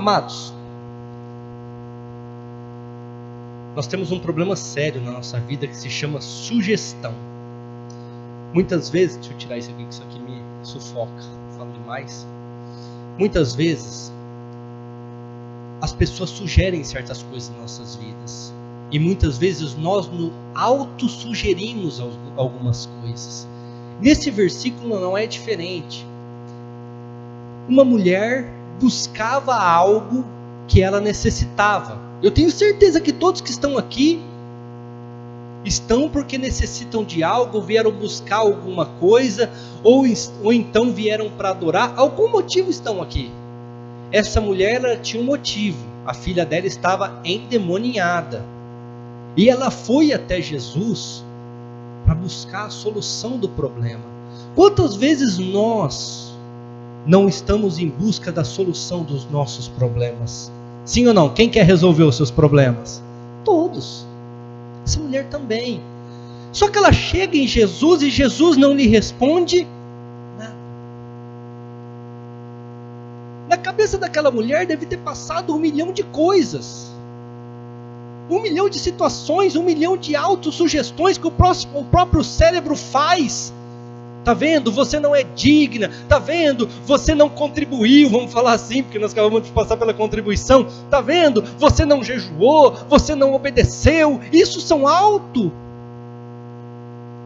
Amados, nós temos um problema sério na nossa vida que se chama sugestão. Muitas vezes, deixa eu tirar isso aqui, que isso aqui me sufoca, falo demais. Muitas vezes, as pessoas sugerem certas coisas nas nossas vidas. E muitas vezes nós nos autossugerimos algumas coisas. Nesse versículo não é diferente. Uma mulher buscava algo que ela necessitava. Eu tenho certeza que todos que estão aqui estão porque necessitam de algo, vieram buscar alguma coisa, ou então vieram para adorar. Algum motivo estão aqui. Essa mulher, ela tinha um motivo. A filha dela estava endemoniada. E ela foi até Jesus para buscar a solução do problema. Quantas vezes nós não estamos em busca da solução dos nossos problemas? Sim ou não? Quem quer resolver os seus problemas? Todos. Essa mulher também. Só que ela chega em Jesus e Jesus não lhe responde nada. Na cabeça daquela mulher deve ter passado 1 milhão de coisas. 1 milhão de situações, 1 milhão de autossugestões que o próprio cérebro faz. Tá vendo? Você não é digna. Tá vendo? Você não contribuiu, vamos falar assim, porque nós acabamos de passar pela contribuição. Tá vendo? Você não jejuou, você não obedeceu. Isso são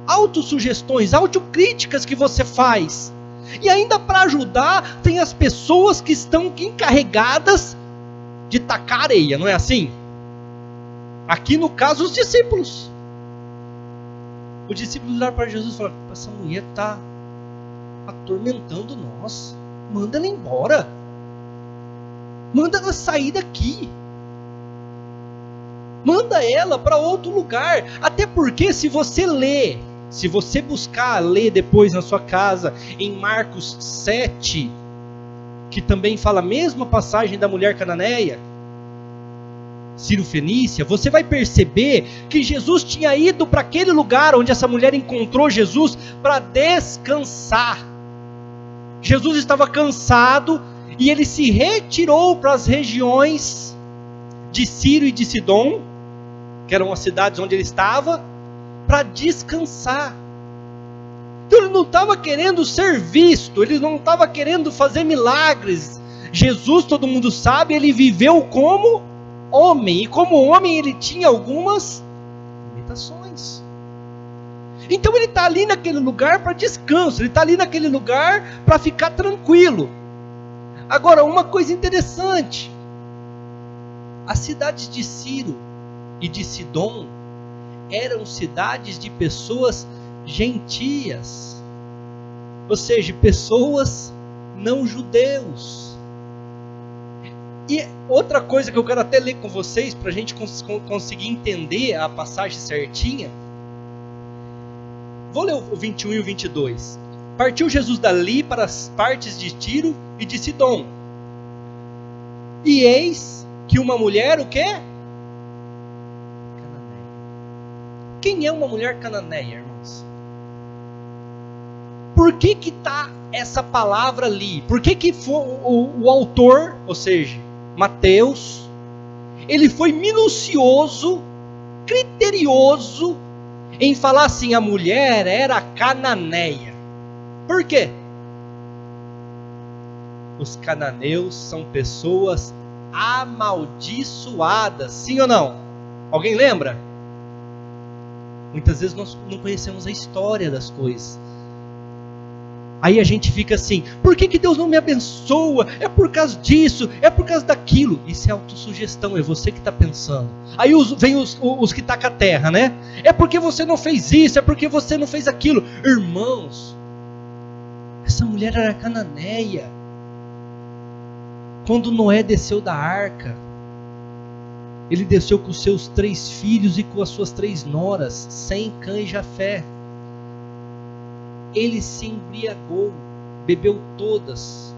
autossugestões, autocríticas que você faz. E ainda para ajudar, tem as pessoas que estão encarregadas de tacar areia, não é assim? Aqui no caso, os discípulos. Os discípulos olharam para Jesus e falaram: essa mulher está atormentando nós. Manda ela embora. Manda ela sair daqui. Manda ela para outro lugar. Até porque se você buscar ler depois na sua casa, em Marcos 7, que também fala a mesma passagem da mulher cananeia, Ciro-fenícia, você vai perceber que Jesus tinha ido para aquele lugar onde essa mulher encontrou Jesus para descansar. Jesus estava cansado e ele se retirou para as regiões de Ciro e de Sidom, que eram as cidades onde ele estava, para descansar. Então ele não estava querendo ser visto, ele não estava querendo fazer milagres. Jesus, todo mundo sabe, ele viveu como homem, e como homem ele tinha algumas limitações. Então ele está ali naquele lugar para descanso, ele está ali naquele lugar para ficar tranquilo. Agora, uma coisa interessante, as cidades de Ciro e de Sidom eram cidades de pessoas gentias, ou seja, pessoas não judeus. E outra coisa que eu quero até ler com vocês, para a gente conseguir entender a passagem certinha. Vou ler o 21 e o 22. Partiu Jesus dali para as partes de Tiro e de Sidom. E eis que uma mulher, o quê? Cananeia. Quem é uma mulher cananeia, irmãos? Por que está essa palavra ali? Por que o autor, ou seja, Mateus, ele foi minucioso, criterioso em falar assim: a mulher era cananeia. Por quê? Os cananeus são pessoas amaldiçoadas, sim ou não? Alguém lembra? Muitas vezes nós não conhecemos a história das coisas. Aí a gente fica assim: por que Deus não me abençoa? É por causa disso, é por causa daquilo. Isso é autossugestão, é você que está pensando. Aí vem os que tacam a terra, né? É porque você não fez isso, é porque você não fez aquilo. Irmãos, essa mulher era cananeia. Quando Noé desceu da arca, ele desceu com os seus 3 filhos e com as suas 3 noras, Sem, Cã e Jafé. Ele se embriagou, bebeu todas,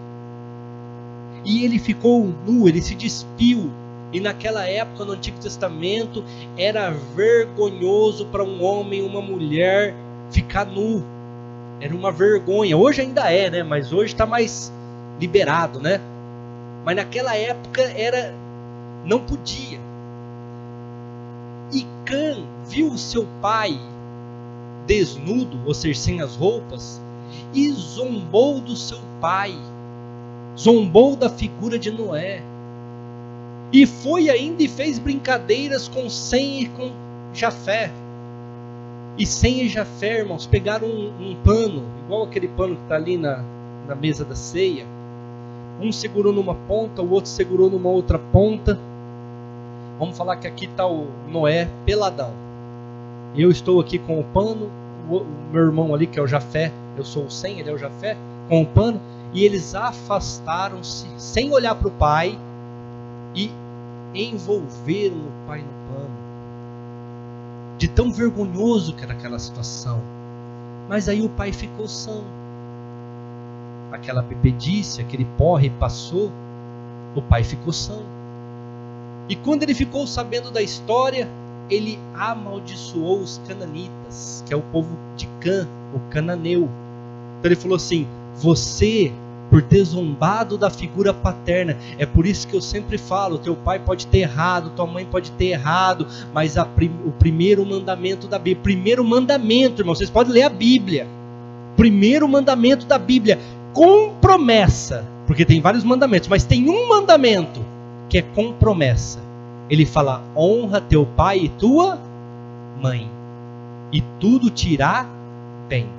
e ele ficou nu, ele se despiu. E naquela época, no Antigo Testamento, era vergonhoso para um homem e uma mulher ficar nu. Era uma vergonha. Hoje ainda é, né? Mas hoje está mais liberado, né? Mas naquela época não podia. E Cã viu o seu pai desnudo, ou seja, sem as roupas, e zombou do seu pai, zombou da figura de Noé, e foi ainda e fez brincadeiras com Sem e com Jafé. E Sem e Jafé, irmãos, pegaram um pano, igual aquele pano que está ali na mesa da ceia. Um segurou numa ponta, o outro segurou numa outra ponta. Vamos falar que aqui está o Noé peladão. Eu estou aqui com o pano, o meu irmão ali que é o Jafé, eu sou o Sem, ele é o Jafé, com o pano. E eles afastaram-se, sem olhar para o pai, e envolveram o pai no pano. De tão vergonhoso que era aquela situação. Mas aí o pai ficou são. Aquela bebedice, aquele porre passou, o pai ficou são. E quando ele ficou sabendo da história, ele amaldiçoou os cananitas, que é o povo de Cã, o cananeu. Então ele falou assim: você, por ter zombado da figura paterna, é por isso que eu sempre falo, teu pai pode ter errado, tua mãe pode ter errado, mas o primeiro mandamento da Bíblia, primeiro mandamento, irmão, vocês podem ler a Bíblia, primeiro mandamento da Bíblia, com promessa, porque tem vários mandamentos, mas tem um mandamento que é com promessa. Ele fala: honra teu pai e tua mãe, e tudo te irá bem.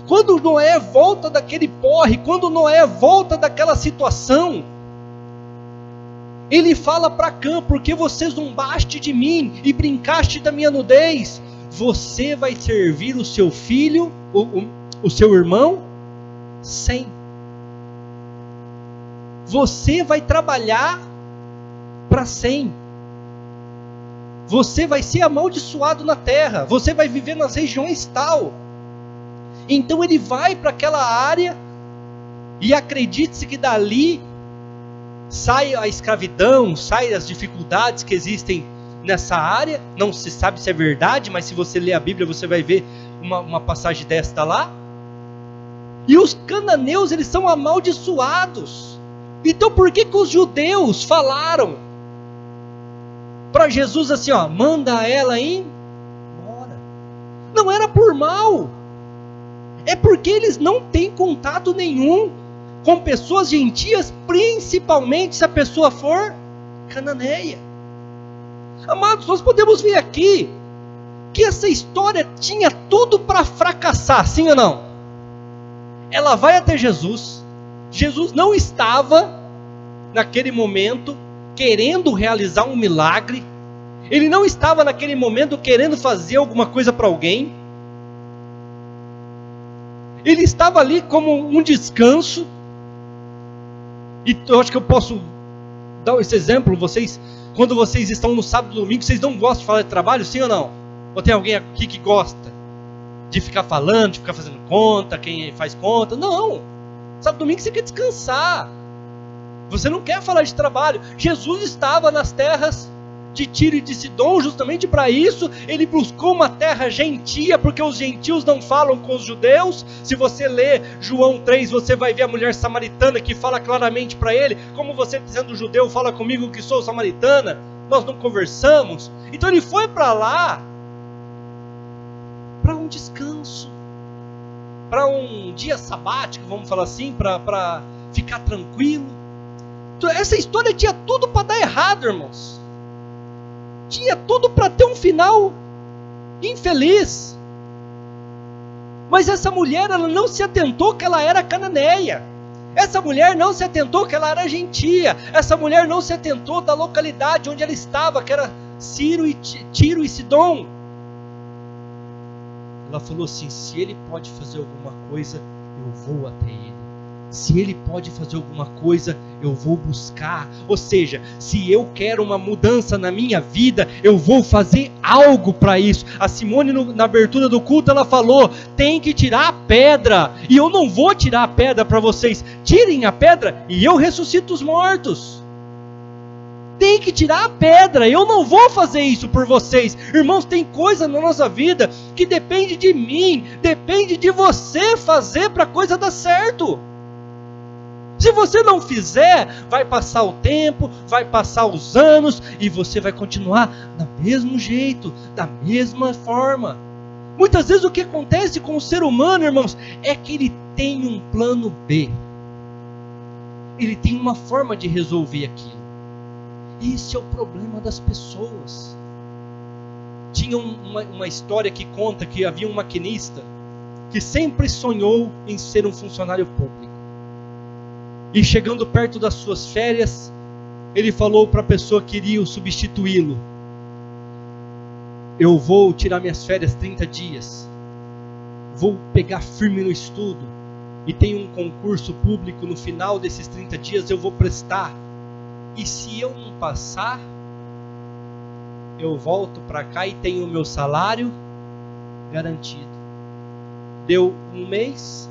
Quando Noé volta daquele porre, quando Noé volta daquela situação, ele fala para Cã: porque você zombaste de mim e brincaste da minha nudez, você vai servir o seu filho, o seu irmão, Sem. Você vai trabalhar para Sem. Você vai ser amaldiçoado na terra. Você vai viver nas regiões tal. Então ele vai para aquela área, e acredite-se que dali sai a escravidão, sai as dificuldades que existem nessa área. Não se sabe se é verdade, mas se você ler a Bíblia você vai ver uma passagem desta lá. E os cananeus, eles são amaldiçoados. Então por que os judeus falaram para Jesus assim, ó, manda ela embora? Não era por mal. É porque eles não têm contato nenhum com pessoas gentias, principalmente se a pessoa for cananeia. Amados, nós podemos ver aqui que essa história tinha tudo para fracassar, sim ou não? Ela vai até Jesus. Jesus não estava naquele momento querendo realizar um milagre. Ele não estava naquele momento querendo fazer alguma coisa para alguém. Ele estava ali como um descanso. E eu acho que eu posso dar esse exemplo. Vocês, quando vocês estão no sábado e domingo, vocês não gostam de falar de trabalho, sim ou não? Ou tem alguém aqui que gosta de ficar falando, de ficar fazendo conta, quem faz conta? Não. Sábado e domingo você quer descansar. Você não quer falar de trabalho. Jesus estava nas terras de Tiro e de Sidom justamente para isso. Ele buscou uma terra gentia, porque os gentios não falam com os judeus. Se você ler João 3, você vai ver a mulher samaritana que fala claramente para ele: como você, sendo judeu, fala comigo que sou samaritana? Nós não conversamos. Então ele foi para lá para um descanso, para um dia sabático, vamos falar assim, para ficar tranquilo. Então, essa história tinha tudo para dar errado, irmãos. Tinha tudo para ter um final infeliz. Mas essa mulher, ela não se atentou que ela era cananeia. Essa mulher não se atentou que ela era gentia. Essa mulher não se atentou da localidade onde ela estava, que era Tiro e Sidom. Ela falou assim: se ele pode fazer alguma coisa, eu vou até ele. Se ele pode fazer alguma coisa, eu vou buscar. Ou seja, se eu quero uma mudança na minha vida, eu vou fazer algo para isso. A Simone, na abertura do culto, ela falou: tem que tirar a pedra. E eu não vou tirar a pedra para vocês. Tirem a pedra e eu ressuscito os mortos. Tem que tirar a pedra. Eu não vou fazer isso por vocês. Irmãos, tem coisa na nossa vida que depende de mim, depende de você fazer para a coisa dar certo. Se você não fizer, vai passar o tempo, vai passar os anos e você vai continuar do mesmo jeito, da mesma forma. Muitas vezes o que acontece com o ser humano, irmãos, é que ele tem um plano B. Ele tem uma forma de resolver aquilo. Esse é o problema das pessoas. Tinha uma história que conta que havia um maquinista que sempre sonhou em ser um funcionário público. E chegando perto das suas férias, ele falou para a pessoa que iria substituí-lo: eu vou tirar minhas férias 30 dias, vou pegar firme no estudo, e tem um concurso público no final desses 30 dias, eu vou prestar, e se eu não passar, eu volto para cá e tenho o meu salário garantido. Deu um mês,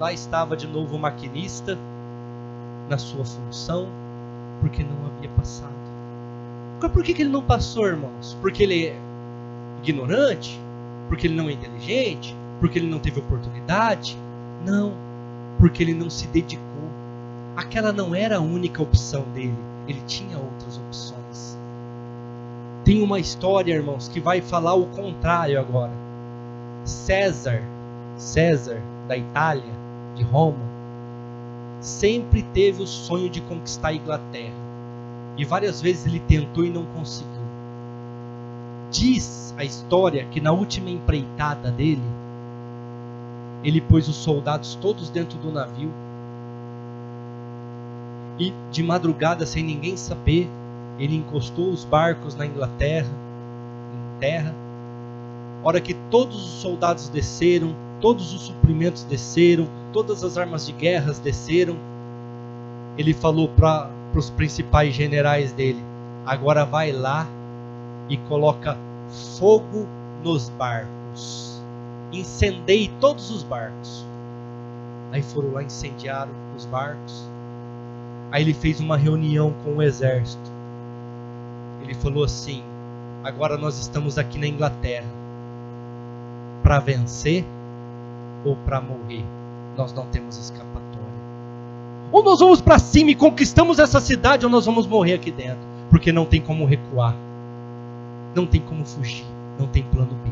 lá estava de novo o maquinista, na sua função, porque não havia passado. Mas por que ele não passou, irmãos? Porque ele é ignorante? Porque ele não é inteligente? Porque ele não teve oportunidade? Não, porque ele não se dedicou. Aquela não era a única opção dele, ele tinha outras opções. Tem uma história, irmãos, que vai falar o contrário agora. César da Itália, de Roma, sempre teve o sonho de conquistar a Inglaterra. E várias vezes ele tentou e não conseguiu. Diz a história que na última empreitada dele, ele pôs os soldados todos dentro do navio. E de madrugada, sem ninguém saber, ele encostou os barcos na Inglaterra, em terra. Hora que todos os soldados desceram, todos os suprimentos desceram, todas as armas de guerra desceram, ele falou para os principais generais dele: agora vai lá e coloca fogo nos barcos, incendeie todos os barcos. Aí foram lá, incendiaram os barcos. Aí ele fez uma reunião com o exército. Ele falou assim: agora nós estamos aqui na Inglaterra para vencer ou para morrer. Nós não temos escapatória. Ou nós vamos para cima e conquistamos essa cidade, ou nós vamos morrer aqui dentro, porque não tem como recuar, não tem como fugir, não tem plano B.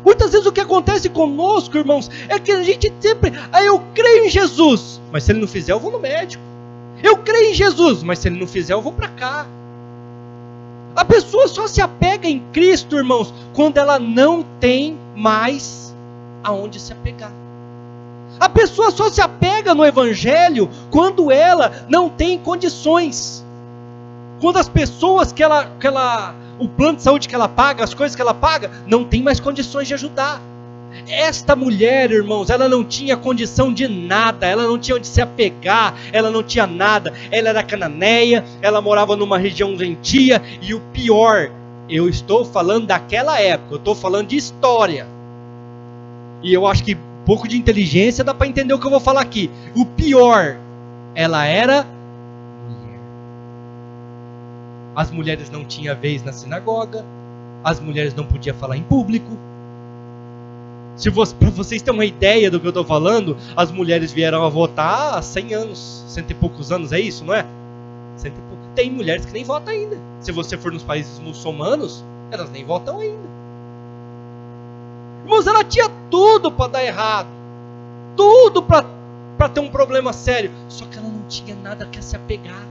Muitas vezes o que acontece conosco, irmãos, é que a gente sempre: eu creio em Jesus, mas se ele não fizer, eu vou no médico. Eu creio em Jesus, mas se ele não fizer, eu vou para cá. A pessoa só se apega em Cristo, irmãos, quando ela não tem mais aonde se apegar. A pessoa só se apega no Evangelho quando ela não tem condições. Quando as pessoas o plano de saúde que ela paga, as coisas que ela paga, não tem mais condições de ajudar. Esta mulher, irmãos, ela não tinha condição de nada, ela não tinha onde se apegar, ela não tinha nada, ela era cananeia, ela morava numa região gentia, e o pior, eu estou falando daquela época, eu estou falando de história, e eu acho que um pouco de inteligência dá para entender o que eu vou falar aqui. O pior, ela era mulher. As mulheres não tinham vez na sinagoga, as mulheres não podiam falar em público. Para vocês terem uma ideia do que eu estou falando, as mulheres vieram a votar há 100 anos, 100 e poucos anos, é isso, não é? 100 e pouco. Tem mulheres que nem votam ainda. Se você for nos países muçulmanos, elas nem votam ainda. Irmãos, ela tinha tudo para dar errado, tudo para ter um problema sério, só que ela não tinha nada que se apegar.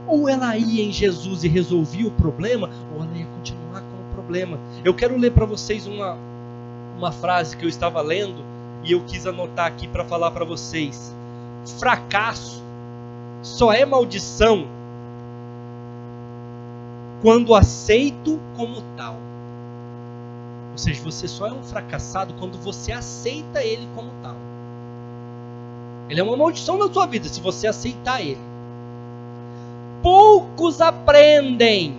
Ou ela ia em Jesus e resolvia o problema, ou ela ia continuar com o problema. Eu quero ler para vocês uma frase que eu estava lendo e eu quis anotar aqui para falar para vocês. Fracasso só é maldição quando aceito como tal. Ou seja, você só é um fracassado quando você aceita ele como tal. Ele é uma maldição na sua vida se você aceitar ele. Poucos aprendem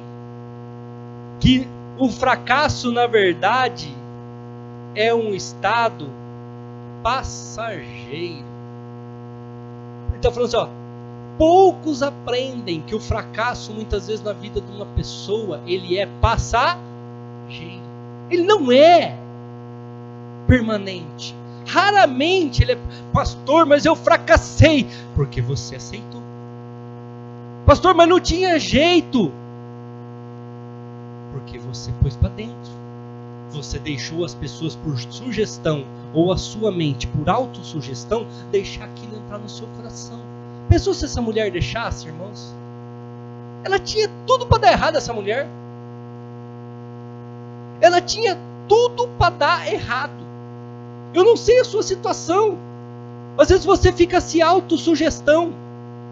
que o fracasso, na verdade, é um estado passageiro. Ele está falando assim, poucos aprendem que o fracasso, muitas vezes na vida de uma pessoa, ele é passageiro. Ele não é permanente. Raramente ele é pastor, mas eu fracassei. Porque você aceitou. Pastor, mas não tinha jeito. Porque você pôs para dentro. Você deixou as pessoas por sugestão, ou a sua mente por autossugestão, deixar aquilo entrar no seu coração. Pensou se essa mulher deixasse, irmãos? Ela tinha tudo para dar errado, essa mulher. Ela tinha tudo para dar errado. Eu não sei a sua situação. Às vezes você fica se autossugestão,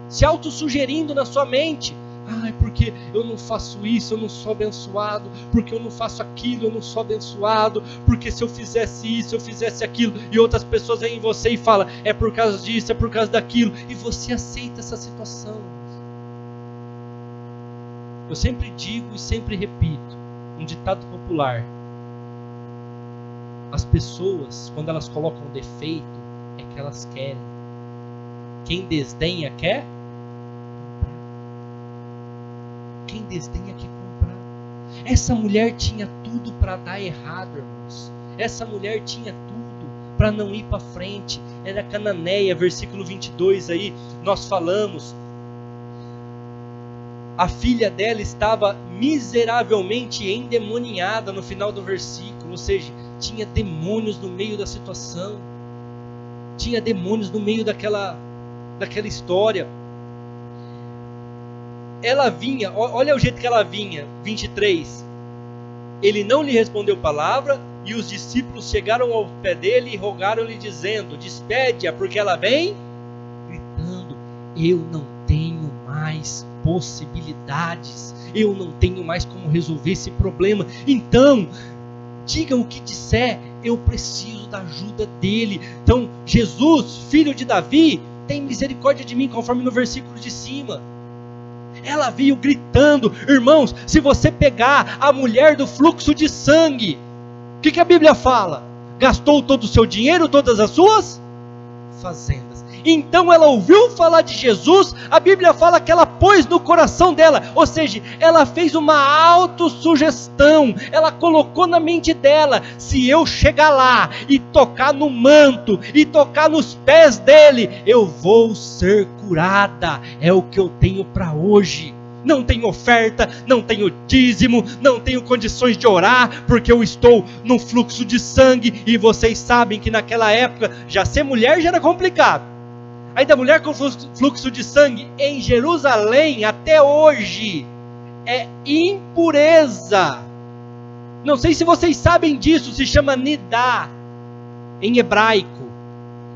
se autossugerindo na sua mente. Ai, porque eu não faço isso, eu não sou abençoado. Porque eu não faço aquilo, eu não sou abençoado. Porque se eu fizesse isso, eu fizesse aquilo. E outras pessoas vêm em você e falam, é por causa disso, é por causa daquilo. E você aceita essa situação. Eu sempre digo e sempre repito, um ditado popular. As pessoas, quando elas colocam defeito, é que elas querem. Quem desdenha quer comprar. Quem desdenha quer comprar. Essa mulher tinha tudo para dar errado, irmãos. Essa mulher tinha tudo para não ir para frente. Era cananeia, versículo 22 aí, nós falamos. A filha dela estava miseravelmente endemoniada no final do versículo, ou seja, tinha demônios no meio da situação, tinha demônios no meio daquela história. Ela vinha, olha o jeito que ela vinha, 23. Ele não lhe respondeu palavra, e os discípulos chegaram ao pé dele e rogaram-lhe dizendo, despede-a, porque ela vem gritando, eu não tenho mais possibilidades, eu não tenho mais como resolver esse problema, então digam o que disser, eu preciso da ajuda dele. Então Jesus, filho de Davi, tem misericórdia de mim, conforme no versículo de cima. Ela veio gritando. Irmãos, se você pegar a mulher do fluxo de sangue, o que a Bíblia fala? Gastou todo o seu dinheiro, todas as suas fazendas. Então ela ouviu falar de Jesus, a Bíblia fala que ela pôs no coração dela, ou seja, ela fez uma autossugestão, ela colocou na mente dela, se eu chegar lá e tocar no manto, e tocar nos pés dele, eu vou ser curada, é o que eu tenho para hoje. Não tenho oferta, não tenho dízimo, não tenho condições de orar, porque eu estou no fluxo de sangue, e vocês sabem que naquela época, já ser mulher já era complicado. Aí da mulher com fluxo de sangue, em Jerusalém, até hoje, é impureza. Não sei se vocês sabem disso, se chama nidá, em hebraico.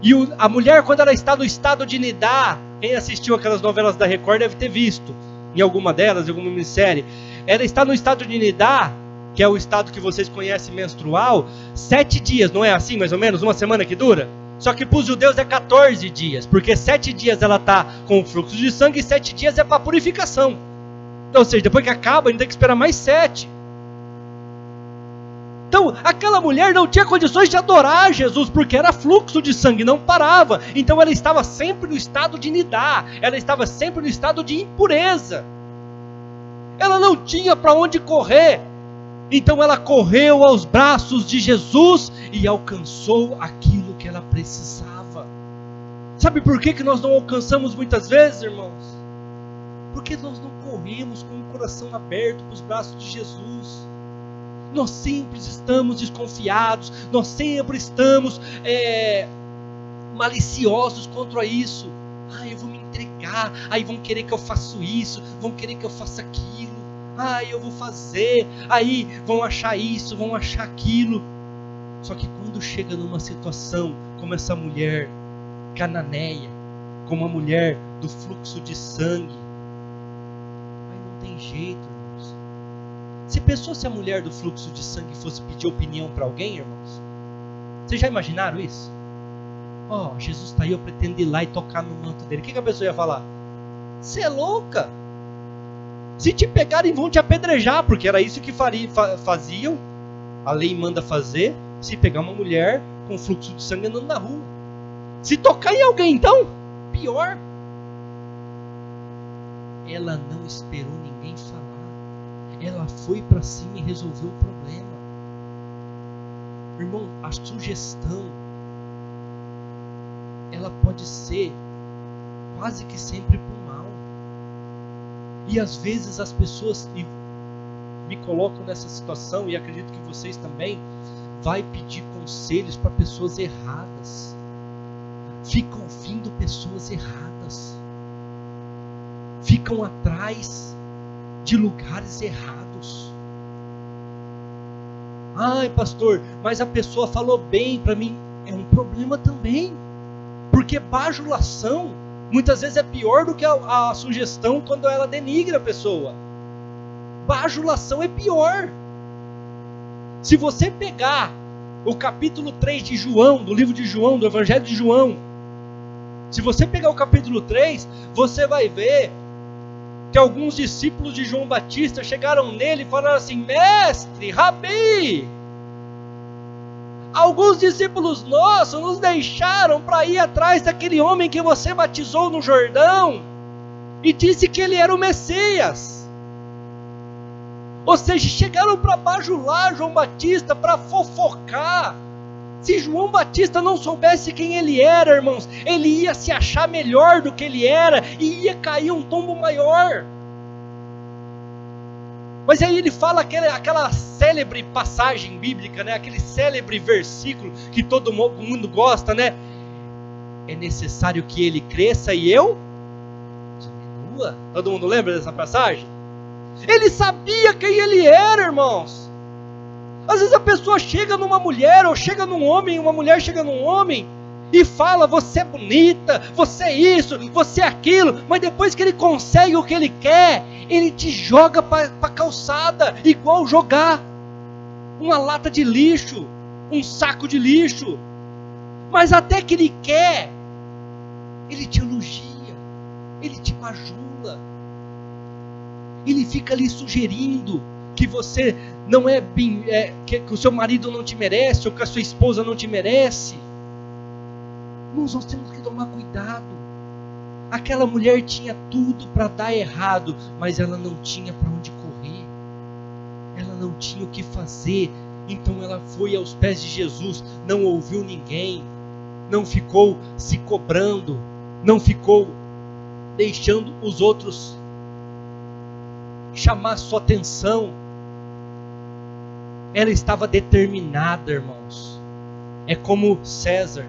E a mulher, quando ela está no estado de nidá, quem assistiu aquelas novelas da Record deve ter visto, em alguma delas, em alguma minissérie, ela está no estado de nidá, que é o estado que vocês conhecem menstrual, 7 dias, não é assim mais ou menos, uma semana que dura? Só que para os judeus é 14 dias, porque 7 dias ela está com o fluxo de sangue e 7 dias é para purificação. Então, ou seja, depois que acaba, a gente tem que esperar mais 7. Então, aquela mulher não tinha condições de adorar Jesus, porque era fluxo de sangue, não parava. Então, ela estava sempre no estado de nidá, ela estava sempre no estado de impureza. Ela não tinha para onde correr. Então, ela correu aos braços de Jesus e alcançou aquilo que ela precisava. Sabe por que nós não alcançamos muitas vezes, irmãos? Porque nós não corremos com o coração aberto para os braços de Jesus. Nós sempre estamos desconfiados, nós sempre estamos maliciosos contra isso. Eu vou me entregar, aí vão querer que eu faça isso, vão querer que eu faça aquilo, eu vou fazer, aí vão achar isso, vão achar aquilo. Só que quando chega numa situação como essa mulher cananeia, como a mulher do fluxo de sangue, aí não tem jeito. Você pensou se a mulher do fluxo de sangue fosse pedir opinião para alguém, irmãos? Vocês já imaginaram isso? Jesus está aí, eu pretendo ir lá e tocar no manto dele. O que a pessoa ia falar? Você é louca? Se te pegarem vão te apedrejar, porque era isso que faziam. A lei manda fazer, se pegar uma mulher com fluxo de sangue andando na rua. Se tocar em alguém então, pior. Ela não esperou ninguém falar. Ela foi para cima e resolveu o problema. Irmão, a sugestão ela pode ser quase que sempre por mal. E às vezes as pessoas me colocam nessa situação, e acredito que vocês também, vai pedir conselhos para pessoas erradas. Ficam ouvindo pessoas erradas. Ficam atrás de lugares errados. Ai, pastor, mas a pessoa falou bem para mim. É um problema também. Porque bajulação muitas vezes é pior do que a sugestão quando ela denigra a pessoa. Bajulação é pior. Se você pegar o capítulo 3 de João, do livro de João, do Evangelho de João, se você pegar o capítulo 3, você vai ver que alguns discípulos de João Batista chegaram nele e falaram assim: mestre, rabi, alguns discípulos nossos nos deixaram para ir atrás daquele homem que você batizou no Jordão e disse que ele era o Messias. Ou seja, chegaram para bajular João Batista, para fofocar. Se João Batista não soubesse quem ele era, irmãos, ele ia se achar melhor do que ele era e ia cair um tombo maior. Mas aí ele fala aquela célebre passagem bíblica, né? Aquele célebre versículo que todo mundo gosta, né? É necessário que ele cresça e eu diminua. Todo mundo lembra dessa passagem? Ele sabia quem ele era, irmãos. Às vezes a pessoa chega numa mulher, ou chega num homem, uma mulher chega num homem, e fala: você é bonita, você é isso, você é aquilo, mas depois que ele consegue o que ele quer, ele te joga para a calçada, igual jogar uma lata de lixo, um saco de lixo. Mas até que ele quer, ele te elogia, ele te bajula, ele fica ali sugerindo que você não é bem, que o seu marido não te merece, ou que a sua esposa não te merece. Nós temos que tomar cuidado. Aquela mulher tinha tudo para dar errado, mas ela não tinha para onde correr, ela não tinha o que fazer. Então ela foi aos pés de Jesus, não ouviu ninguém, não ficou se cobrando, não ficou deixando os outros chamar sua atenção. Ela estava determinada, irmãos. É como César: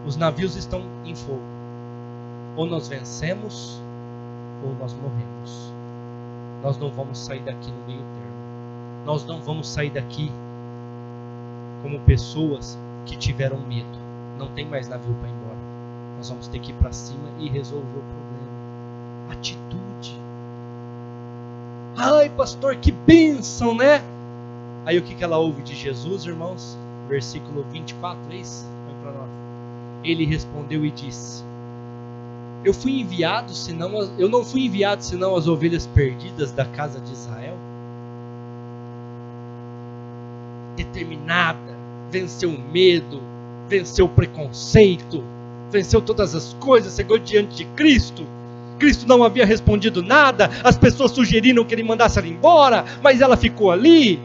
os navios estão em fogo, ou nós vencemos ou nós morremos. Nós não vamos sair daqui no meio termo. Nós não vamos sair daqui como pessoas que tiveram medo. Não tem mais navio para ir embora. Nós vamos ter que ir para cima e resolver o problema. Atitude. Ai, pastor, que bênção, né? Aí o que ela ouve de Jesus, irmãos? Versículo 24, é isso? Vai para nós. Ele respondeu e disse: eu não fui enviado senão as ovelhas perdidas da casa de Israel. Determinada, venceu o medo, venceu o preconceito, venceu todas as coisas, chegou diante de Cristo. Cristo não havia respondido nada, as pessoas sugeriram que ele mandasse ela embora, mas ela ficou ali.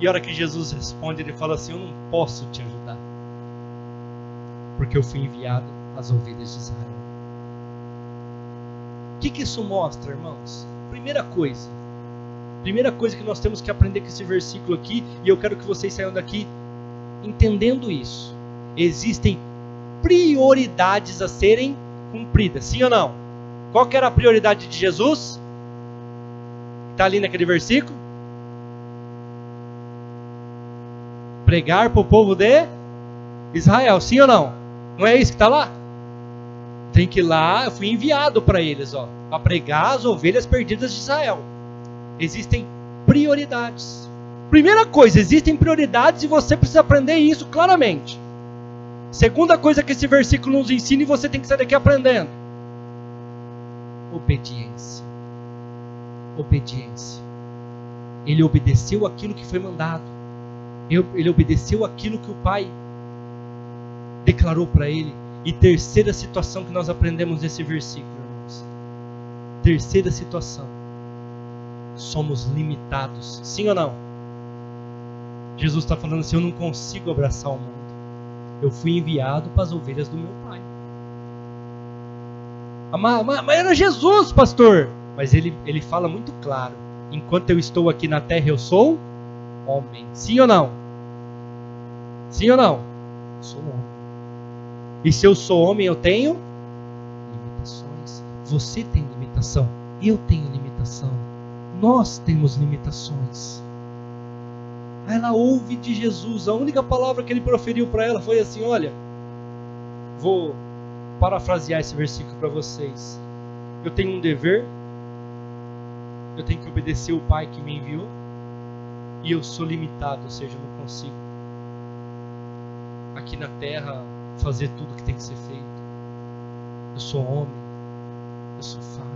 E a hora que Jesus responde, ele fala assim: eu não posso te ajudar, porque eu fui enviado às ovelhas de Israel. O que isso mostra, irmãos? Primeira coisa que nós temos que aprender com esse versículo aqui, e eu quero que vocês saiam daqui entendendo isso: existem prioridades a serem cumpridas, sim ou não? Qual que era a prioridade de Jesus? Está ali naquele versículo: pregar para o povo de Israel, sim ou não? Não é isso que está lá? Tem que ir lá, eu fui enviado para eles, para pregar as ovelhas perdidas de Israel. Existem prioridades. Primeira coisa, existem prioridades e você precisa aprender isso claramente. Segunda coisa que esse versículo nos ensina e você tem que sair daqui aprendendo: obediência. Obediência. Ele obedeceu aquilo que foi mandado. Ele obedeceu aquilo que o Pai declarou para ele. E terceira situação que nós aprendemos nesse versículo, irmãos. Terceira situação: somos limitados, sim ou não? Jesus está falando assim: eu não consigo abraçar o mundo, Eu fui enviado para as ovelhas do meu pai. Mas era Jesus, pastor. Mas ele fala muito claro: enquanto eu estou aqui na terra, eu sou homem. Sim ou não? Sim ou não? Eu sou homem. E se eu sou homem, eu tenho limitações. Você tem limitação. Eu tenho limitação. Nós temos limitações. Ela ouve de Jesus. A única palavra que ele proferiu para ela foi assim: olha, vou parafrasear esse versículo para vocês. Eu tenho um dever. Eu tenho que obedecer o Pai que me enviou. E eu sou limitado, ou seja, eu não consigo aqui na terra fazer tudo que tem que ser feito. Eu sou homem. Eu sou falho.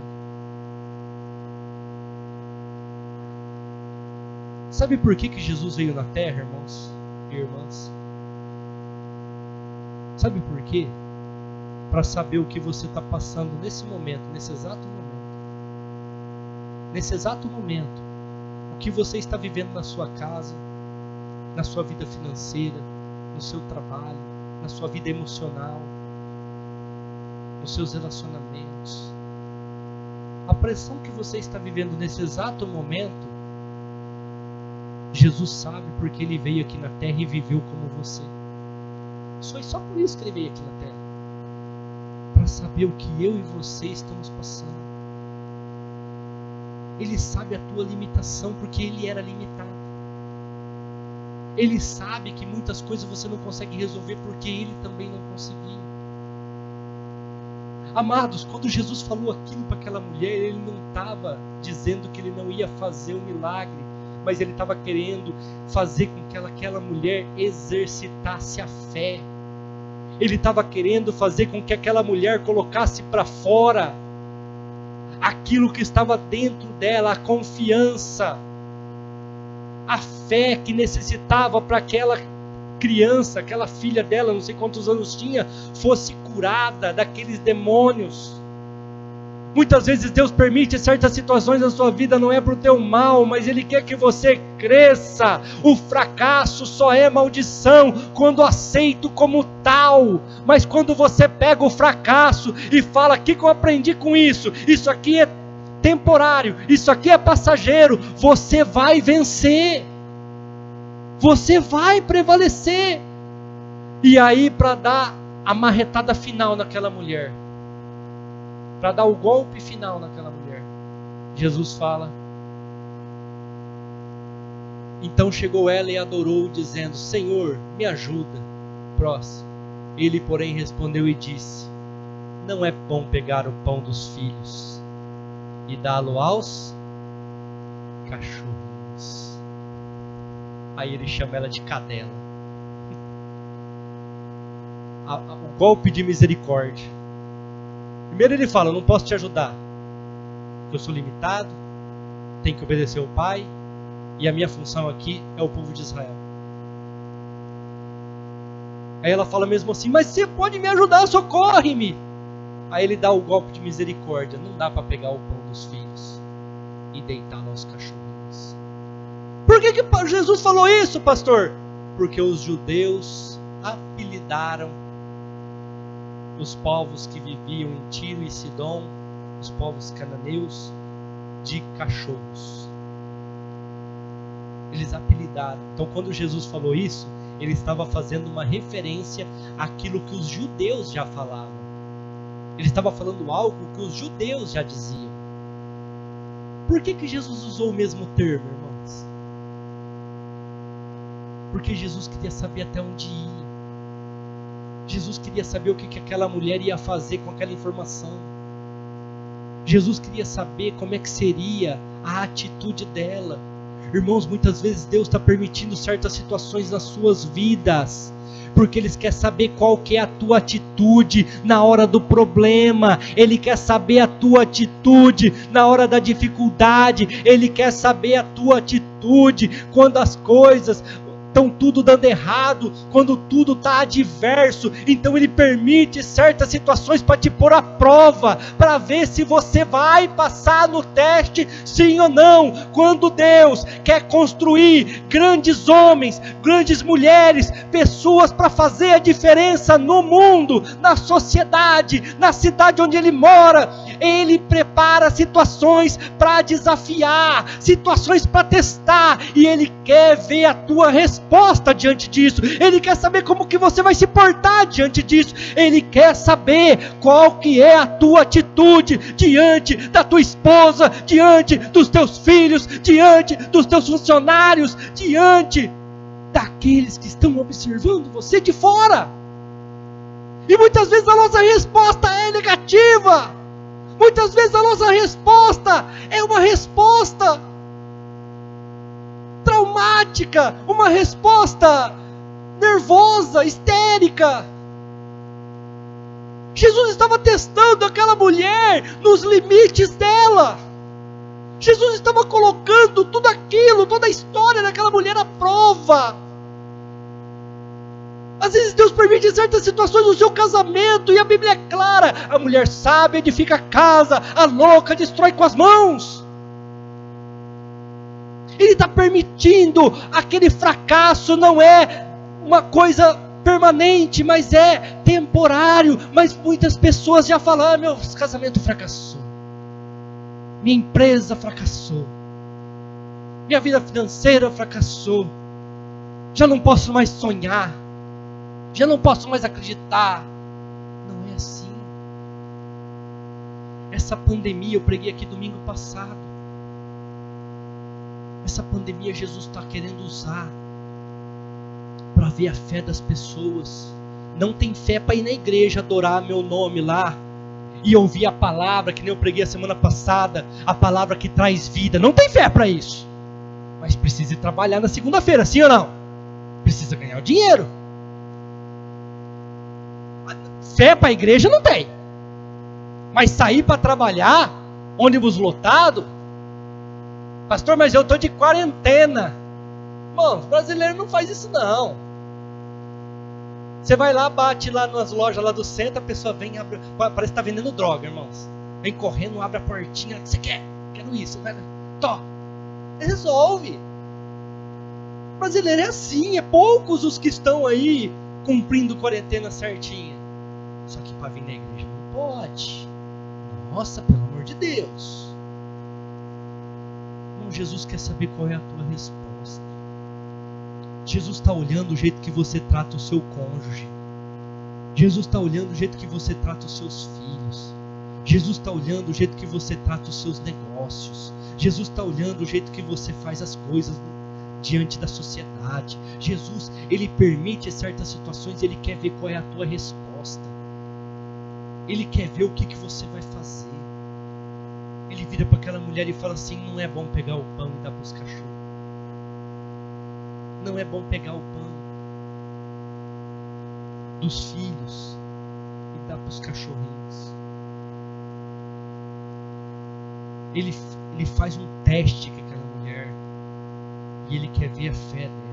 Sabe por que Jesus veio na terra, irmãos e irmãs? Sabe por quê? Para saber o que você está passando nesse momento, nesse exato momento. Nesse exato momento. O que você está vivendo na sua casa, na sua vida financeira, no seu trabalho, na sua vida emocional, nos seus relacionamentos. A pressão que você está vivendo nesse exato momento, Jesus sabe porque Ele veio aqui na terra e viveu como você. Foi só por isso que Ele veio aqui na terra. Para saber o que eu e você estamos passando. Ele sabe a tua limitação porque Ele era limitado. Ele sabe que muitas coisas você não consegue resolver porque Ele também não conseguiu. Amados, quando Jesus falou aquilo para aquela mulher, Ele não estava dizendo que Ele não ia fazer um milagre, mas Ele estava querendo fazer com que aquela mulher exercitasse a fé. Ele estava querendo fazer com que aquela mulher colocasse para fora aquilo que estava dentro dela, a confiança, a fé que necessitava para aquela criança, aquela filha dela, não sei quantos anos tinha, fosse curada daqueles demônios. Muitas vezes Deus permite certas situações na sua vida, não é para o teu mal, mas Ele quer que você cresça. O fracasso só é maldição quando aceito como tal, mas quando você pega o fracasso e fala: o que eu aprendi com isso? Isso aqui é temporário, isso aqui é passageiro. Você vai vencer, você vai prevalecer. E aí, para dar a marretada final naquela mulher, para dar o golpe final naquela mulher, Jesus fala: então chegou ela e adorou, dizendo: Senhor, me ajuda. Próximo. Ele, porém, respondeu e disse: não é bom pegar o pão dos filhos e dá-lo aos cachorros. Aí ele chama ela de cadela. O golpe de misericórdia. Primeiro ele fala: eu não posso te ajudar, porque eu sou limitado, tenho que obedecer ao Pai, e a minha função aqui é o povo de Israel. Aí ela fala mesmo assim: mas você pode me ajudar, socorre-me. Aí ele dá o golpe de misericórdia. Não dá para pegar o pão dos filhos e deitá-lo aos cachorrinhos. Por que Jesus falou isso, pastor? Porque os judeus apelidaram os povos que viviam em Tiro e Sidom, os povos cananeus, de cachorros. Eles apelidaram. Então, quando Jesus falou isso, ele estava fazendo uma referência àquilo que os judeus já falavam. Ele estava falando algo que os judeus já diziam. Por que Jesus usou o mesmo termo, irmãos? Porque Jesus queria saber até onde ia. Jesus queria saber o que aquela mulher ia fazer com aquela informação. Jesus queria saber como é que seria a atitude dela. Irmãos, muitas vezes Deus está permitindo certas situações nas suas vidas, porque Ele quer saber qual que é a tua atitude na hora do problema. Ele quer saber a tua atitude na hora da dificuldade. Ele quer saber a tua atitude quando as coisas estão tudo dando errado, quando tudo está adverso, então Ele permite certas situações para te pôr à prova, para ver se você vai passar no teste, sim ou não. Quando Deus quer construir grandes homens, grandes mulheres, pessoas para fazer a diferença no mundo, na sociedade, na cidade onde Ele mora, Ele prepara situações para desafiar, situações para testar, e Ele quer ver a tua resposta diante disso. Ele quer saber como que você vai se portar diante disso. Ele quer saber qual que é a tua atitude diante da tua esposa, diante dos teus filhos, diante dos teus funcionários, diante daqueles que estão observando você de fora. E muitas vezes a nossa resposta é negativa. Muitas vezes a nossa resposta é uma resposta traumática, uma resposta nervosa, histérica. Jesus estava testando aquela mulher nos limites dela. Jesus estava colocando tudo aquilo, toda a história daquela mulher à prova. Às vezes Deus permite certas situações no seu casamento, e a Bíblia é clara: a mulher sábia edifica a casa, a louca destrói com as mãos. Ele está permitindo aquele fracasso, não é uma coisa permanente, mas é temporário. Mas muitas pessoas já falam: meu casamento fracassou, minha empresa fracassou, minha vida financeira fracassou, já não posso mais sonhar, já não posso mais acreditar. Não é assim. Essa pandemia, eu preguei aqui domingo passado, essa pandemia Jesus está querendo usar para ver a fé das pessoas. Não tem fé para ir na igreja adorar meu nome lá e ouvir a palavra, que nem eu preguei a semana passada, a palavra que traz vida. Não tem fé para isso, mas precisa ir trabalhar na segunda-feira, sim ou não? Precisa ganhar o dinheiro. Fé para a igreja não tem, mas sair para trabalhar, ônibus lotado, pastor, mas eu estou de quarentena. Irmãos, brasileiro não faz isso não. Você vai lá, bate lá nas lojas lá do centro, a pessoa vem, abre, parece que está vendendo droga, irmãos. Vem correndo, abre a portinha, o que você quer? Quero isso, né? Tó. Resolve. O brasileiro é assim, é poucos os que estão aí cumprindo quarentena certinha. Só que para vir na igreja não pode. Nossa, pelo amor de Deus. Irmão, Jesus quer saber qual é a tua resposta. Jesus está olhando o jeito que você trata o seu cônjuge. Jesus está olhando o jeito que você trata os seus filhos. Jesus está olhando o jeito que você trata os seus negócios. Jesus está olhando o jeito que você faz as coisas diante da sociedade. Jesus, Ele permite certas situações, Ele quer ver qual é a tua resposta. Ele quer ver o que você vai fazer. Ele vira para aquela mulher e fala assim: não é bom pegar o pão e dar para os cachorros. Não é bom pegar o pão dos filhos e dar para os cachorrinhos. Ele faz um teste com aquela mulher e Ele quer ver a fé dela.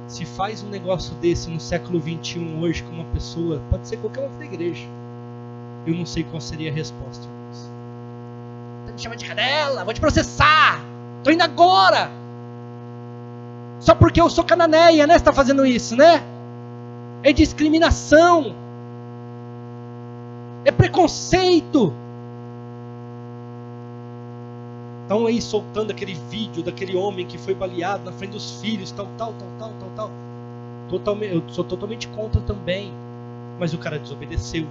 Se faz um negócio desse no século 21 hoje com uma pessoa, pode ser qualquer outra igreja, eu não sei qual seria a resposta. Tá me chamando de cadela, vou te processar, tô indo agora. Só porque eu sou cananeia, né? Você está fazendo isso, né? É discriminação, é preconceito. Estão aí soltando aquele vídeo daquele homem que foi baleado na frente dos filhos, tal. Eu sou totalmente contra também. Mas o cara desobedeceu.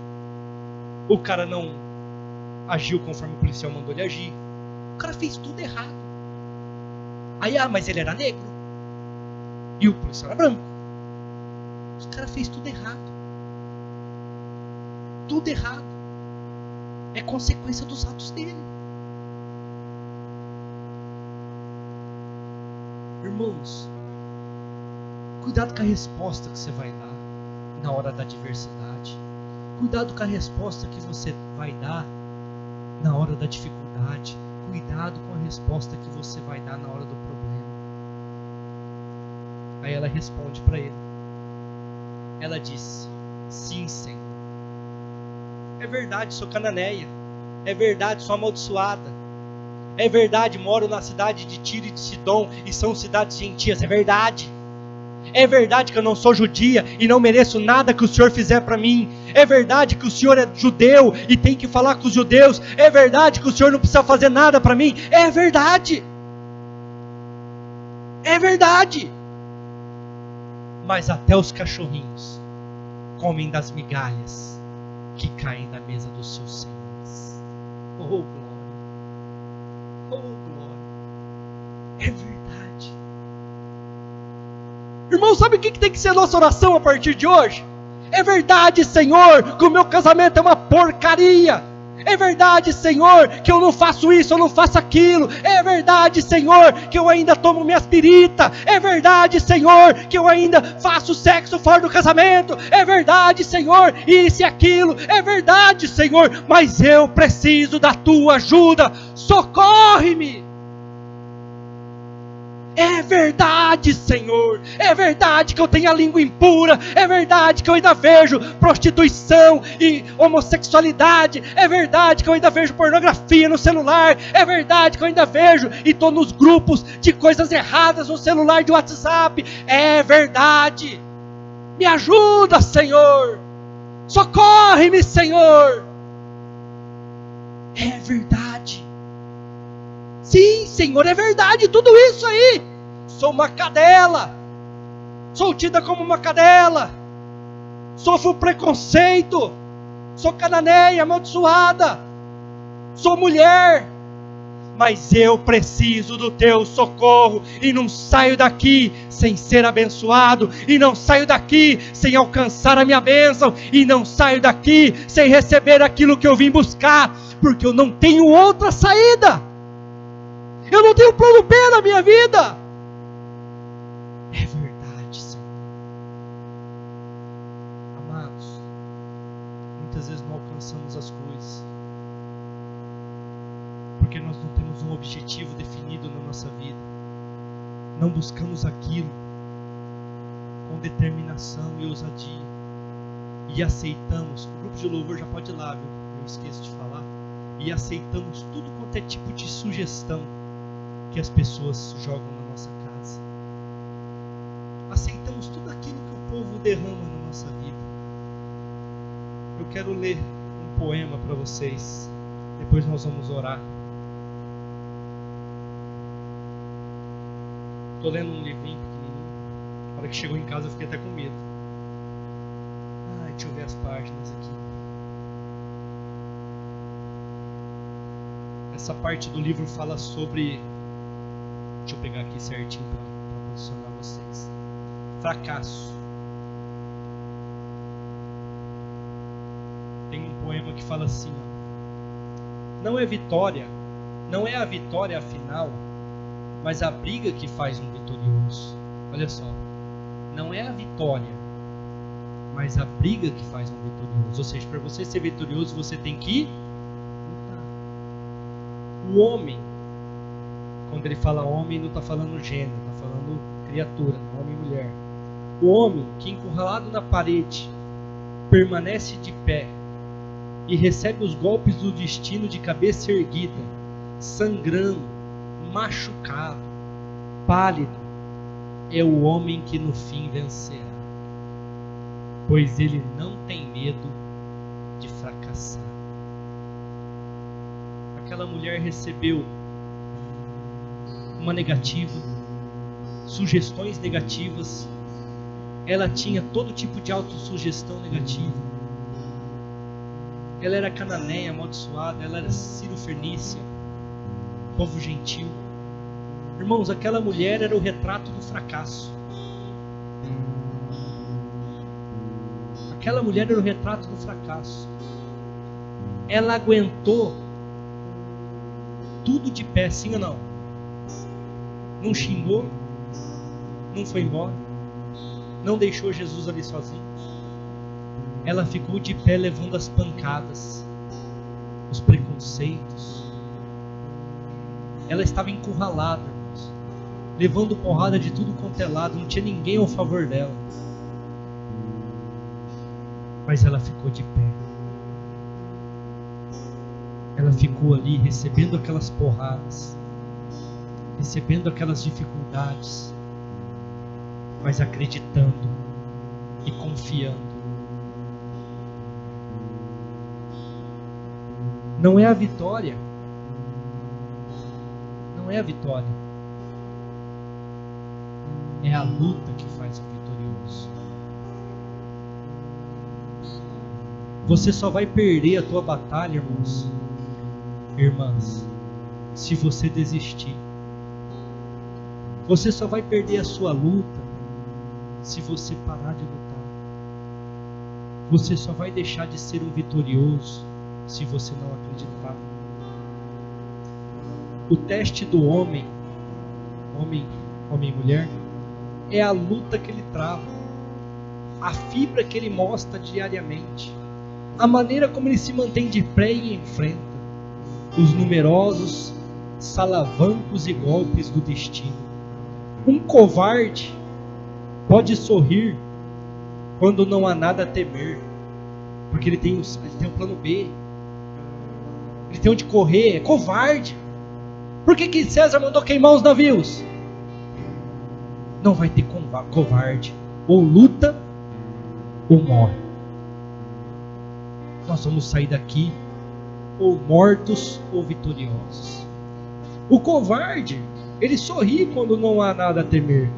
O cara não agiu conforme o policial mandou ele agir. O cara fez tudo errado. Aí, mas ele era negro. E o policial era branco. O cara fez tudo errado. Tudo errado. É consequência dos atos dele. Irmãos, cuidado com a resposta que você vai dar na hora da adversidade. Cuidado com a resposta que você vai dar na hora da dificuldade. Cuidado com a resposta que você vai dar na hora do problema. Aí ela responde para ele. Ela disse: sim, Senhor. É verdade, sou cananeia. É verdade, sou amaldiçoada. É verdade, moro na cidade de Tiro e de Sidom e são cidades gentias. É verdade. É verdade que eu não sou judia e não mereço nada que o Senhor fizer para mim. É verdade que o Senhor é judeu e tem que falar com os judeus. É verdade que o Senhor não precisa fazer nada para mim. É verdade. É verdade. Mas até os cachorrinhos comem das migalhas que caem da mesa dos seus senhores. Oh, glória. Oh, glória. É verdade. Irmão, sabe o que tem que ser a nossa oração a partir de hoje? É verdade, Senhor, que o meu casamento é uma porcaria. É verdade, Senhor, que eu não faço isso, eu não faço aquilo. É verdade, Senhor, que eu ainda tomo minhas piritas. É verdade, Senhor, que eu ainda faço sexo fora do casamento. É verdade, Senhor, isso e aquilo. É verdade, Senhor, mas eu preciso da tua ajuda. Socorre-me. É verdade, Senhor. É verdade que eu tenho a língua impura. É verdade que eu ainda vejo prostituição e homossexualidade. É verdade que eu ainda vejo pornografia no celular. É verdade que eu ainda vejo e estou nos grupos de coisas erradas no celular de WhatsApp. É verdade. Me ajuda, Senhor. Socorre-me, Senhor. É verdade. Sim, Senhor, é verdade, tudo isso aí. Sou uma cadela. Sou tida como uma cadela. Sofro preconceito. Sou cananeia, amaldiçoada. Sou mulher. Mas eu preciso do teu socorro. E não saio daqui sem ser abençoado. E não saio daqui sem alcançar a minha bênção. E não saio daqui sem receber aquilo que eu vim buscar. Porque eu não tenho outra saída. Eu não tenho plano B na minha vida. É verdade, Senhor. Amados, muitas vezes não alcançamos as coisas porque nós não temos um objetivo definido na nossa vida. Não buscamos aquilo com determinação e ousadia. E aceitamos. O grupo de louvor já pode ir lá, viu? Eu esqueço de falar. E aceitamos tudo quanto é tipo de sugestão que as pessoas jogam na nossa casa. Aceitamos tudo aquilo que o povo derrama na nossa vida. Eu quero ler um poema para vocês. Depois nós vamos orar. Estou lendo um livrinho pequenininho. Na hora que chegou em casa eu fiquei até com medo. Deixa eu ver as páginas aqui. Essa parte do livro fala sobre... Deixa eu pegar aqui certinho para posicionar vocês. Fracasso. Tem um poema que fala assim: não é vitória, não é a vitória afinal, mas a briga que faz um vitorioso. Olha só, não é a vitória, mas a briga que faz um vitorioso. Ou seja, para você ser vitorioso, você tem que lutar. O homem, quando ele fala homem, não está falando gênero, está falando criatura, homem e mulher. O homem que, encurralado na parede, permanece de pé e recebe os golpes do destino de cabeça erguida, sangrando, machucado, pálido, é o homem que no fim vencerá, pois ele não tem medo de fracassar. Aquela mulher recebeu uma negativa, sugestões negativas. Ela tinha todo tipo de autossugestão negativa. Ela era cananeia, amaldiçoada. Ela era sírio-fenícia, povo gentil. Irmãos, aquela mulher era o retrato do fracasso. Aquela mulher era o retrato do fracasso. Ela aguentou tudo de pé, sim ou não? Não xingou, não foi embora, não deixou Jesus ali sozinho. Ela ficou de pé levando as pancadas, os preconceitos. Ela estava encurralada, irmãos. levando porrada de tudo quanto é lado, não tinha ninguém ao favor dela. Mas ela ficou de pé. Ela ficou ali recebendo aquelas porradas, recebendo aquelas dificuldades, mas acreditando e confiando. Não é a vitória. Não é a vitória. É a luta que faz o vitorioso. Você só vai perder a tua batalha, irmãos, irmãs, se você desistir. Você só vai perder a sua luta se você parar de lutar. Você só vai deixar de ser um vitorioso se você não acreditar. O teste do homem e mulher, é a luta que ele trava, a fibra que ele mostra diariamente, a maneira como ele se mantém de pé e enfrenta os numerosos salavancos e golpes do destino. Um covarde pode sorrir quando não há nada a temer, porque ele tem um plano B, ele tem onde correr. É covarde. Por que César mandou queimar os navios? Não vai ter covarde. Ou luta ou morre. Nós vamos sair daqui ou mortos ou vitoriosos. O covarde, ele sorri quando não há nada a temer,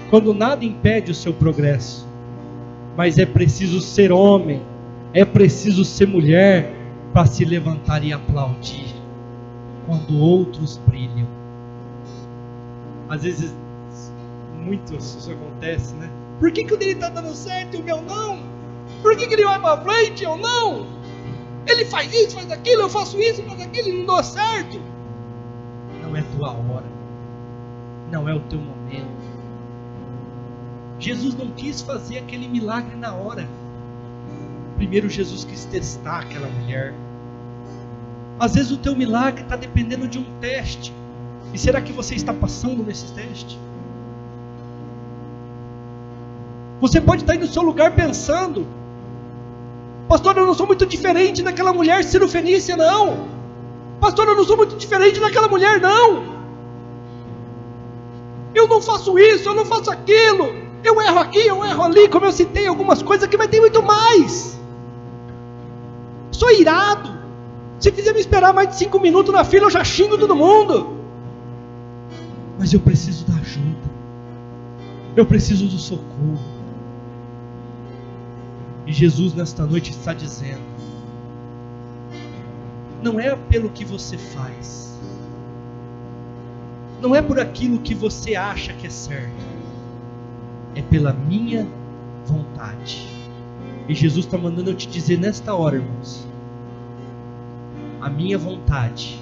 quando nada impede o seu progresso. Mas é preciso ser homem, é preciso ser mulher para se levantar e aplaudir quando outros brilham. Às vezes, muito isso acontece, né? Por que o dele está dando certo e o meu não? Por que ele vai para frente e eu não? Ele faz isso, faz aquilo, eu faço isso, faz aquilo e não dá certo. Não é tua hora, não é o teu momento. Jesus não quis fazer aquele milagre na hora. Primeiro Jesus quis testar aquela mulher. Às vezes o teu milagre está dependendo de um teste. E será que você está passando nesse teste? Você pode estar aí no seu lugar pensando: pastor, eu não sou muito diferente daquela mulher cirofenícia, não. Pastor, eu não sou muito diferente daquela mulher, não. Eu não faço isso, eu não faço aquilo. Eu erro aqui, eu erro ali, como eu citei algumas coisas aqui, mas tem muito mais. Sou irado. Se fizer me esperar mais de 5 minutos na fila, eu já xingo todo mundo. Mas eu preciso da ajuda. Eu preciso do socorro. E Jesus nesta noite está dizendo: não é pelo que você faz, não é por aquilo que você acha que é certo, é pela minha vontade. E Jesus está mandando eu te dizer nesta hora, irmãos: a minha vontade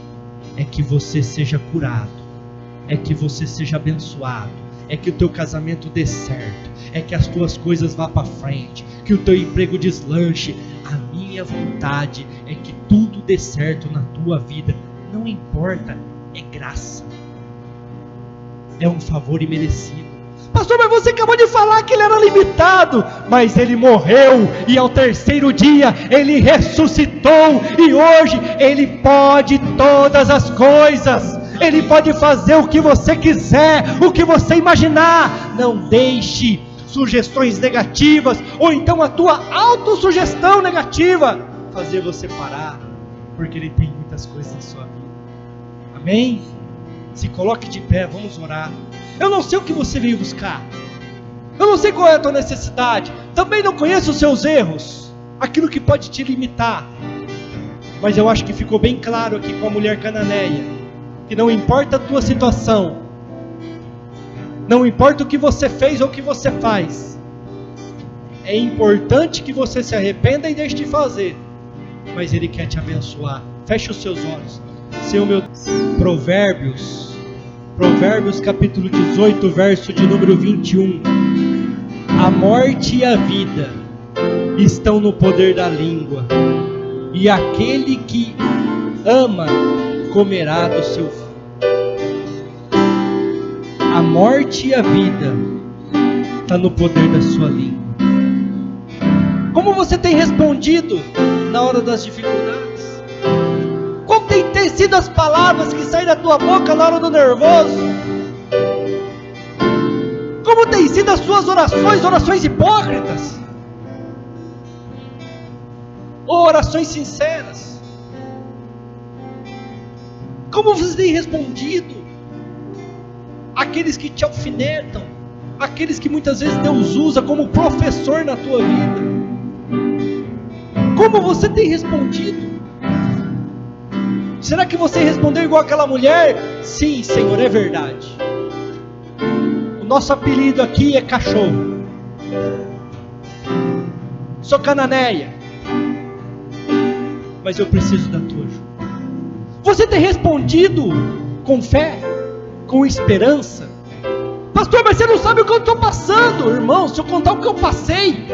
é que você seja curado, é que você seja abençoado, é que o teu casamento dê certo, é que as tuas coisas vá para frente, que o teu emprego deslanche. A minha vontade é que tudo dê certo na tua vida. Não importa, é graça, é um favor imerecido. Pastor, mas você acabou de falar que ele era limitado, mas ele morreu e ao terceiro dia ele ressuscitou, e hoje ele pode todas as coisas. Ele pode fazer o que você quiser, o que você imaginar. Não deixe sugestões negativas, ou então a tua autossugestão negativa, fazer você parar, porque ele tem muitas coisas na sua vida. Amém? Se coloque de pé, vamos orar. Eu não sei o que você veio buscar, eu não sei qual é a tua necessidade, também não conheço os seus erros, aquilo que pode te limitar, mas eu acho que ficou bem claro aqui com a mulher cananeia, que não importa a tua situação, não importa o que você fez ou o que você faz, é importante que você se arrependa e deixe de fazer, mas Ele quer te abençoar. Feche os seus olhos. Senhor meu, Provérbios capítulo 18, verso de número 21. A morte e a vida estão no poder da língua, e aquele que ama comerá do seu fruto. A morte e a vida está no poder da sua língua. Como você tem respondido na hora das dificuldades? Como tem sido as palavras que saem da tua boca na hora do nervoso? Como tem sido as suas orações hipócritas? Ou orações sinceras? Como você tem respondido àqueles que te alfinetam, aqueles que muitas vezes Deus usa como professor na tua vida? Como você tem respondido? Será que você respondeu igual aquela mulher? Sim, Senhor, é verdade. O nosso apelido aqui é cachorro. Sou cananeia. Mas eu preciso da tua ajuda. Você tem respondido com fé? Com esperança? Pastor, mas você não sabe o que eu estou passando. Irmão, se eu contar o que eu passei,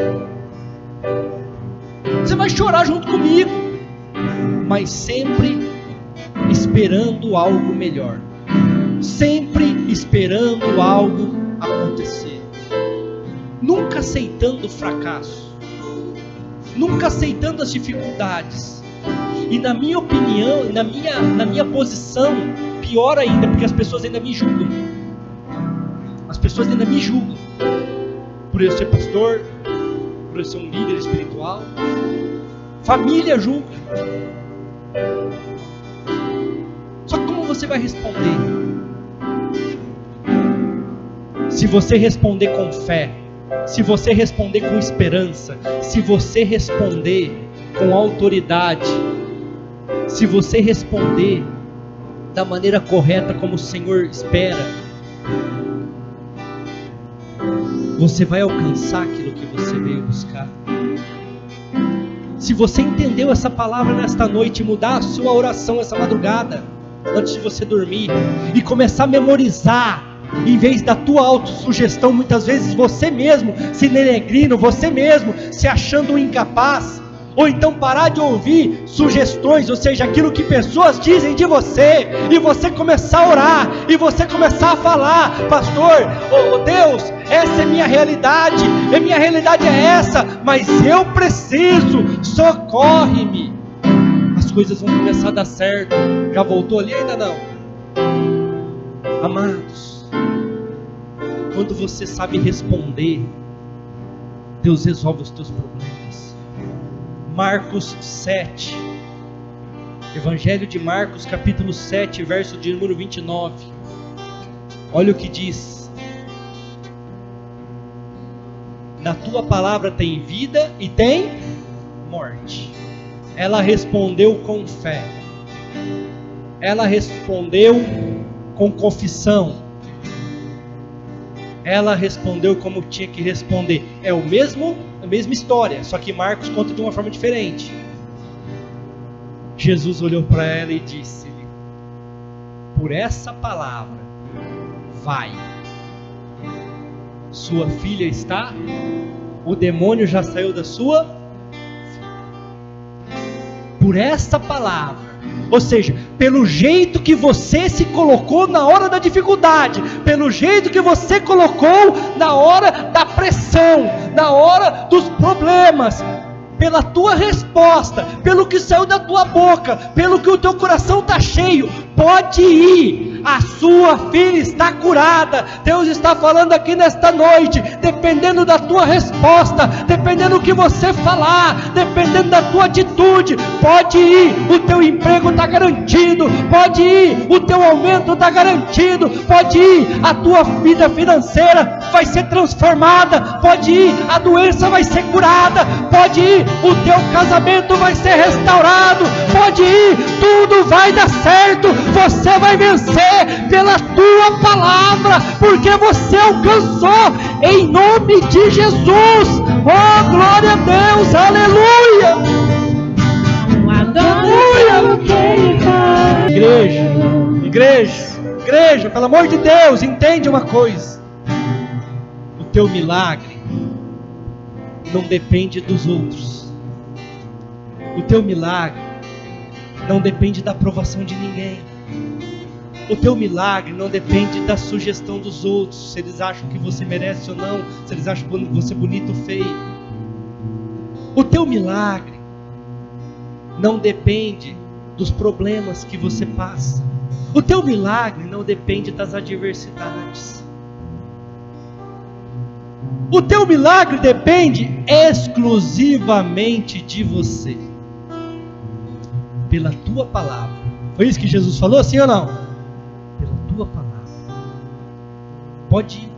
você vai chorar junto comigo. Mas sempre esperando algo melhor. Sempre esperando algo acontecer. Nunca aceitando o fracasso. Nunca aceitando as dificuldades. E na minha opinião, na minha posição, pior ainda, porque as pessoas ainda me julgam. As pessoas ainda me julgam. Por eu ser pastor, por eu ser um líder espiritual. Família julga. Só que como você vai responder? Se você responder com fé, se você responder com esperança, se você responder com autoridade, se você responder da maneira correta como o Senhor espera, você vai alcançar aquilo que você veio buscar. Se você entendeu essa palavra nesta noite, mudar a sua oração essa madrugada, antes de você dormir, e começar a memorizar, em vez da tua autossugestão, muitas vezes você mesmo se denegrindo, você mesmo se achando incapaz, ou então parar de ouvir sugestões, ou seja, aquilo que pessoas dizem de você, e você começar a orar, e você começar a falar: pastor, oh Deus, essa é minha realidade é essa, mas eu preciso, socorre-me. As coisas vão começar a dar certo. Já voltou ali? Ainda não. Amados, quando você sabe responder, Deus resolve os teus problemas. Marcos 7, Evangelho de Marcos, capítulo 7, verso de número 29. Olha o que diz: na tua palavra tem vida e tem morte. Ela respondeu com fé. Ela respondeu com confissão. Ela respondeu como tinha que responder. É a mesma história, só que Marcos conta de uma forma diferente. Jesus olhou para ela e disse-lhe: por essa palavra, vai. Sua filha está, o demônio já saiu da sua filha. Por essa palavra, ou seja, pelo jeito que você se colocou na hora da dificuldade, pelo jeito que você colocou na hora da pressão, na hora dos problemas, pela tua resposta, pelo que saiu da tua boca, pelo que o teu coração está cheio, pode ir, a sua filha está curada. Deus está falando aqui nesta noite, dependendo da tua resposta, dependendo do que você falar, dependendo da tua atitude, pode ir, o teu emprego está garantido, pode ir, o teu aumento está garantido, pode ir, a tua vida financeira vai ser transformada, pode ir, a doença vai ser curada, pode ir, o teu casamento vai ser restaurado, pode ir, tudo vai dar certo, você vai vencer pela tua palavra, porque você alcançou, em nome de Jesus. Oh, glória a Deus, aleluia, aleluia. Igreja, pelo amor de Deus, entende uma coisa: o teu milagre não depende dos outros, o teu milagre não depende da aprovação de ninguém. O teu milagre não depende da sugestão dos outros, se eles acham que você merece ou não, se eles acham você bonito ou feio. O teu milagre não depende dos problemas que você passa. O teu milagre não depende das adversidades. O teu milagre depende exclusivamente de você. Pela tua palavra. Foi isso que Jesus falou, sim ou não? Pela tua palavra. Pode ir.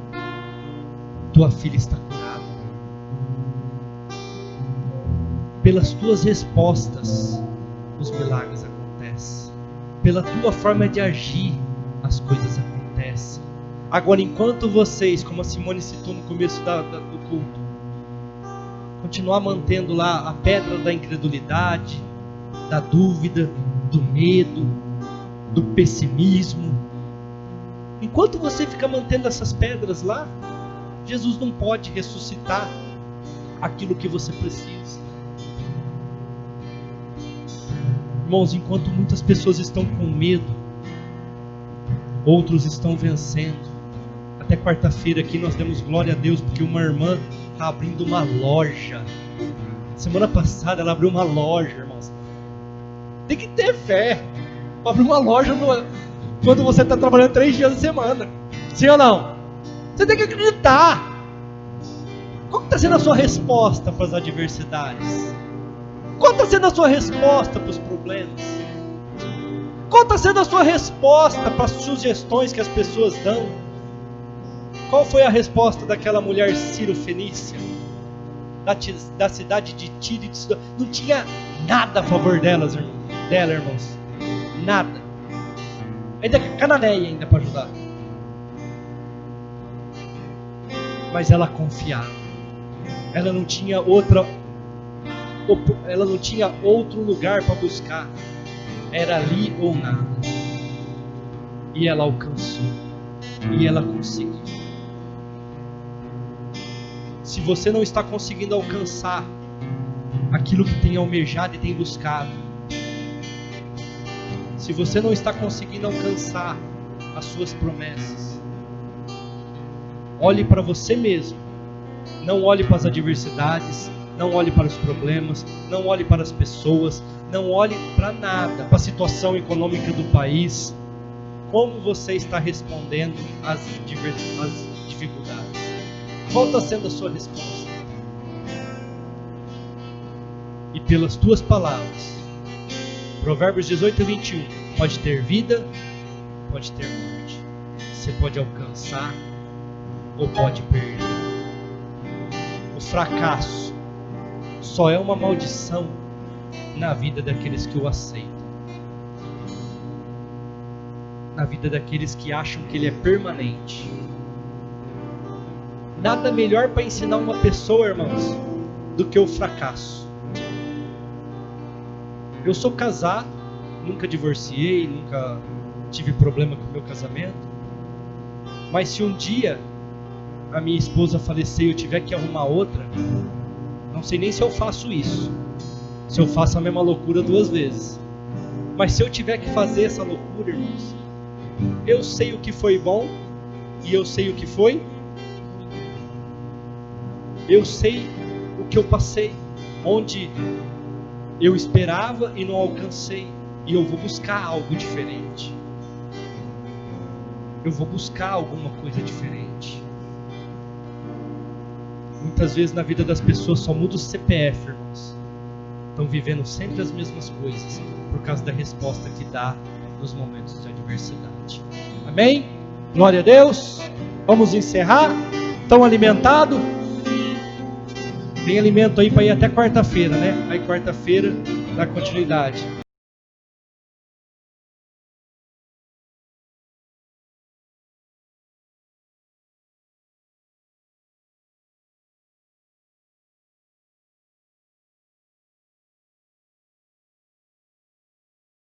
Tua filha está curada. Pelas tuas respostas, os milagres acontecem. Pela tua forma de agir, as coisas acontecem. Agora, enquanto vocês, como a Simone citou no começo do culto, continuar mantendo lá a pedra da incredulidade, da dúvida, do medo, do pessimismo, enquanto você fica mantendo essas pedras lá, Jesus não pode ressuscitar aquilo que você precisa. Irmãos, enquanto muitas pessoas estão com medo, outros estão vencendo. Até quarta-feira aqui nós demos glória a Deus, porque uma irmã está abrindo uma loja. Semana passada ela abriu uma loja, irmãos. Tem que ter fé para abrir uma loja quando você está trabalhando 3 dias na semana. Sim ou não? Você tem que acreditar. Qual está sendo a sua resposta para as adversidades? Qual está sendo a sua resposta para os problemas? Qual está sendo a sua resposta para as sugestões que as pessoas dão? Qual foi a resposta daquela mulher Ciro-fenícia? Da cidade de Tiro e de Sidom? Não tinha nada a favor delas, irmãos. Nada. Ainda Cananeia ainda para ajudar. Mas ela confiava. Ela não tinha outro lugar para buscar. Era ali ou nada. E ela alcançou. E ela conseguiu. Se você não está conseguindo alcançar aquilo que tem almejado e tem buscado, se você não está conseguindo alcançar as suas promessas, olhe para você mesmo. Não olhe para as adversidades, não olhe para os problemas, não olhe para as pessoas, não olhe para nada, para a situação econômica do país. Como você está respondendo às dificuldades? Qual está sendo a sua resposta? E pelas tuas palavras, Provérbios 18, 21, pode ter vida, pode ter morte. Você pode alcançar ou pode perder. O fracasso só é uma maldição na vida daqueles que o aceitam. Na vida daqueles que acham que ele é permanente. Nada melhor para ensinar uma pessoa, irmãos, do que o fracasso. Eu sou casado, nunca divorciei, nunca tive problema com o meu casamento. Mas se um dia a minha esposa falecer e eu tiver que arrumar outra, não sei nem se eu faço isso. Se eu faço a mesma loucura 2 vezes. Mas se eu tiver que fazer essa loucura, irmãos, eu sei o que foi bom e eu sei o que foi. Eu sei o que eu passei, onde eu esperava e não alcancei, e eu vou buscar algo diferente. Eu vou buscar alguma coisa diferente. Muitas vezes na vida das pessoas só muda o CPF, irmãos. Estão vivendo sempre as mesmas coisas, por causa da resposta que dá nos momentos de adversidade. Amém? Glória a Deus. Vamos encerrar. Estão alimentados? Tem alimento aí para ir até quarta-feira, né? Aí quarta-feira dá continuidade.